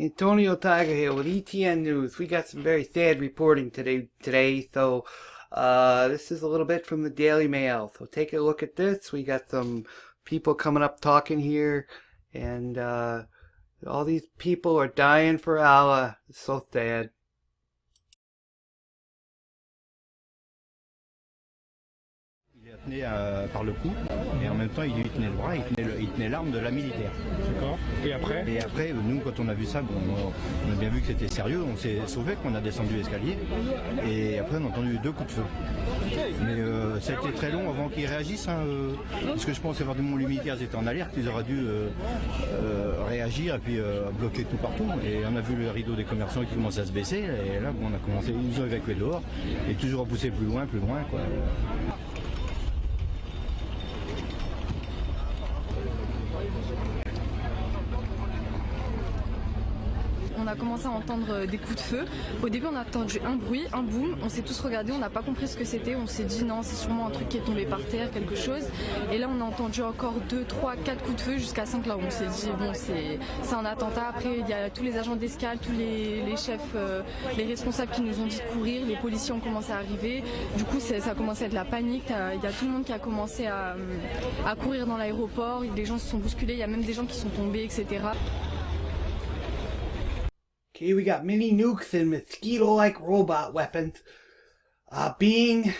Antonio Tiger here with ETN News. We got some very sad reporting today, so this is a little bit from the Daily Mail. So take a look at this. We got some people coming up talking here, and all these people are dying for Allah. It's so sad. Il tenait par le cou et en même temps il lui tenait le bras, il tenait l'arme de la militaire. D'accord. Et après? Et après, nous quand on a vu ça, bon, on a bien vu que c'était sérieux, on s'est sauvé, qu'on a descendu l'escalier et après on a entendu 2 coups de feu. Mais ça a été très long avant qu'ils réagissent, hein, parce que je pense avoir les militaires étaient en alerte, ils auraient dû réagir et puis bloquer tout partout. Et on a vu le rideau des commerçants qui commençait à se baisser et là bon, on a commencé, ils nous ont évacués dehors et toujours à pousser plus loin quoi. On a commencé à entendre des coups de feu. Au début, on a entendu un bruit, un boom. On s'est tous regardés, on n'a pas compris ce que c'était. On s'est dit non, c'est sûrement un truc qui est tombé par terre, quelque chose. Et là, on a entendu encore 2, 3, 4 coups de feu jusqu'à 5 là où on s'est dit bon, c'est un attentat. Après, il y a tous les agents d'escale, tous les chefs, les responsables qui nous ont dit de courir. Les policiers ont commencé à arriver. Du coup, ça a commencé à être la panique. Il y a tout le monde qui a commencé à courir dans l'aéroport. Les gens se sont bousculés. Il y a même des gens qui sont tombés, etc. Okay, we got mini nukes and mosquito-like robot weapons being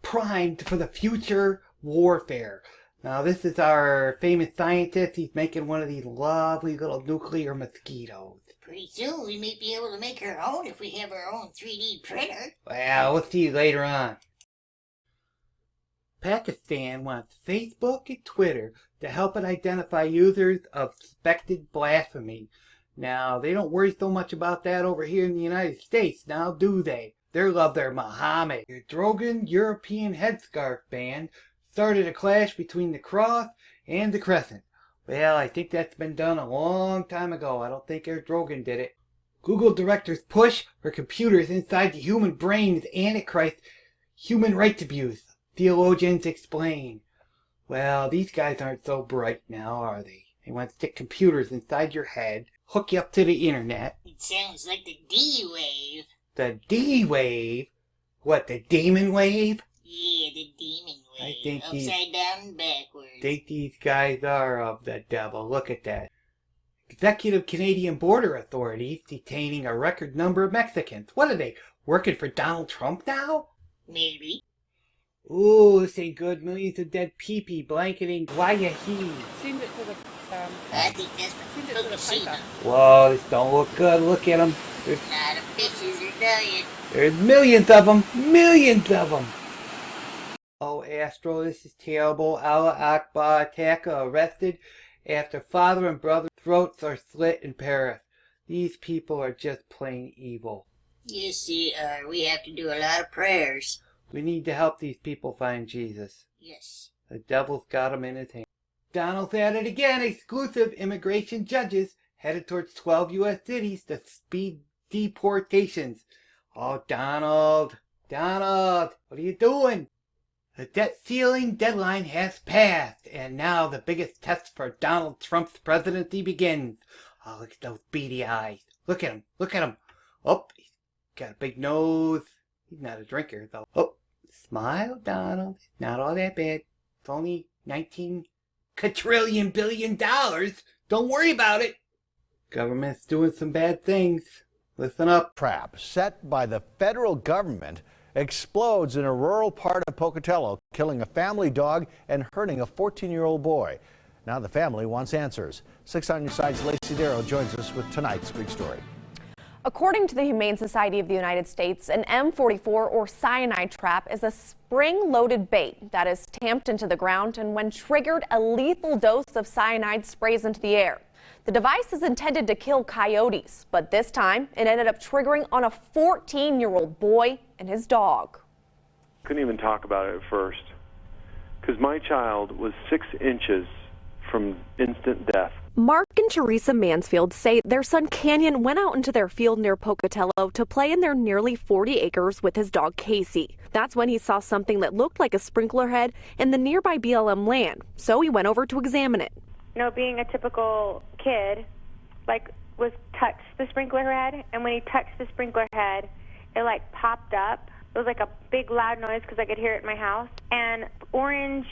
primed for the future warfare. Now, this is our famous scientist. He's making one of these lovely little nuclear mosquitoes. Pretty soon we may be able to make our own if we have our own 3D printer. Well, we'll see later on. Pakistan wants Facebook and Twitter to help it identify users of suspected blasphemy. Now, they don't worry so much about that over here in the United States, now do they? They love their Muhammad. The Drogan European headscarf band started a clash between the cross and the crescent. Well, I think that's been done a long time ago. I don't think Drogan did it. Google directors push for computers inside the human brain as Antichrist human rights abuse. Theologians explain. Well, these guys aren't so bright now, are they? They want to stick computers inside your head, hook you up to the internet. It sounds like the D-Wave. The D-Wave? What, the demon wave? Yeah, the demon wave. I think upside down and backwards. I think these guys are of the devil. Look at that. Executive Canadian Border Authorities detaining a record number of Mexicans. What are they, working for Donald Trump now? Maybe. Ooh, this ain't good. Millions of dead pee-pee blanketing Guayaquil. I think that's for Fukushima. Whoa, this don't look good. Look at them. A lot of fishes are dying. There's millions of them. Millions of them. Oh, Asdtro, this is terrible. Allah Akbar attacker arrested after father and brother throats are slit in Paris. These people are just plain evil. Yes, they are. We have to do a lot of prayers. We need to help these people find Jesus. Yes. The devil's got him in his hand. Donald's at it again. Exclusive immigration judges headed towards 12 U.S. cities to speed deportations. Oh, Donald. Donald, what are you doing? The debt ceiling deadline has passed, and now the biggest test for Donald Trump's presidency begins. Oh, look at those beady eyes. Look at him. Look at him. Oh, he's got a big nose. He's not a drinker, though. Oh, smile, Donald. It's not all that bad. It's only 19 quadrillion billion dollars. Don't worry about it. Government's doing some bad things. Listen up. Trap set by the federal government explodes in a rural part of Pocatello, killing a family dog and hurting a 14-year-old boy. Now the family wants answers. 6 on Your Side's Lacey Darrow joins us with tonight's big story. According to the Humane Society of the United States, an M44 or cyanide trap is a spring-loaded bait that is tamped into the ground, and when triggered, a lethal dose of cyanide sprays into the air. The device is intended to kill coyotes, but this time it ended up triggering on a 14-year-old boy and his dog. Couldn't even talk about it at first because my child was 6 inches from instant death. Mark and Teresa Mansfield say their son Canyon went out into their field near Pocatello to play in their nearly 40 acres with his dog Casey. That's when he saw something that looked like a sprinkler head in the nearby BLM land, so he went over to examine it. You know, being a typical kid, was touched the sprinkler head, and when he touched the sprinkler head, it popped up. It was like a big loud noise because I could hear it in my house, and orange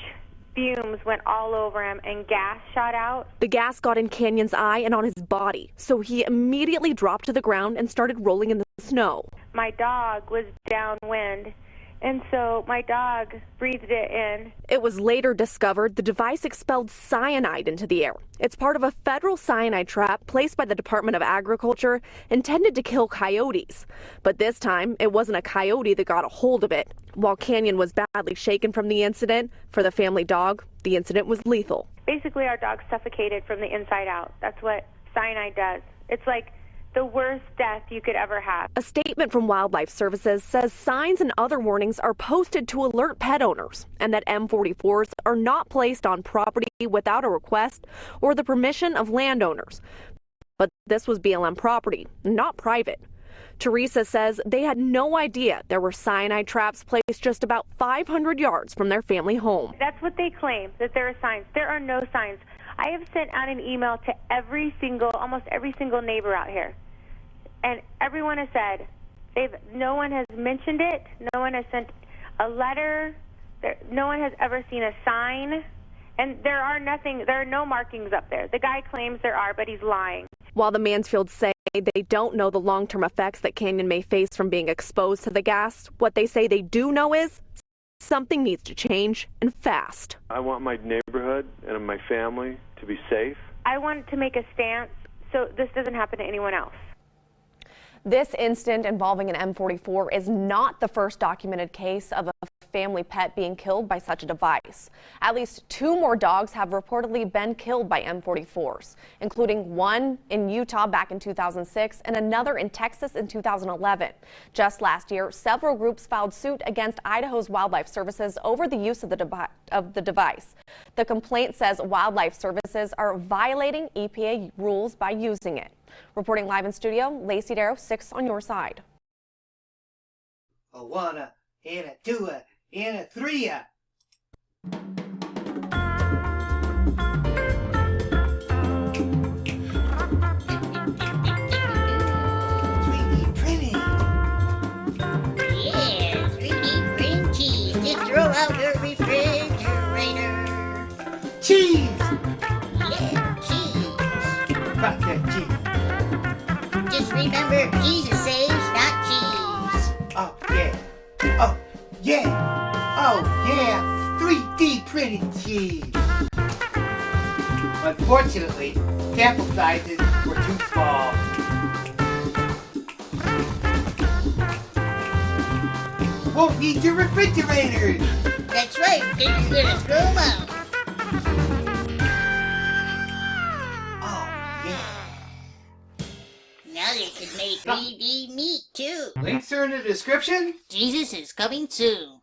fumes went all over him and gas shot out. The gas got in Canyon's eye and on his body, so he immediately dropped to the ground and started rolling in the snow. My dog was downwind, and so my dog breathed it in. It was later discovered the device expelled cyanide into the air. It's part of a federal cyanide trap placed by the Department of Agriculture intended to kill coyotes. But this time, it wasn't a coyote that got a hold of it. While Canyon was badly shaken from the incident, for the family dog, the incident was lethal. Basically, our dog suffocated from the inside out. That's what cyanide does. It's like the worst death you could ever have. A statement from Wildlife Services says signs and other warnings are posted to alert pet owners, and that M44s are not placed on property without a request or the permission of landowners. But this was BLM property, not private. Teresa says they had no idea there were cyanide traps placed just about 500 yards from their family home. That's what they claim, that there are signs. There are no signs. I have sent out an email to almost every single neighbor out here. And everyone has said, no one has mentioned it, no one has sent a letter, no one has ever seen a sign, and there are no markings up there. The guy claims there are, but he's lying. While the Mansfields say they don't know the long-term effects that Canyon may face from being exposed to the gas, what they say they do know is something needs to change, and fast. I want my neighborhood and my family to be safe. I want to make a stance so this doesn't happen to anyone else. This incident involving an M44 is not the first documented case of a family pet being killed by such a device. At least 2 more dogs have reportedly been killed by M44s, including one in Utah back in 2006 and another in Texas in 2011. Just last year, several groups filed suit against Idaho's Wildlife Services over the use of the device. The complaint says Wildlife Services are violating EPA rules by using it. Reporting live in studio, Lacey Darrow, 6 on your side. A 1, and a 2, and a 3. 3D printing. Yeah, 3D print cheese. Just throw out your refrigerator. Cheese! Yeah, cheese. Got that cheese. Just remember, Jesus saves, not cheese. Oh, yeah. Oh, yeah. Oh, yeah. 3D printed cheese. Unfortunately, sample sizes were too small. Won't need your refrigerators. That's right, because you're gonna throw them out. Oh, yeah. Now they can make 3D meat, too. Links are in the description. Jesus is coming soon.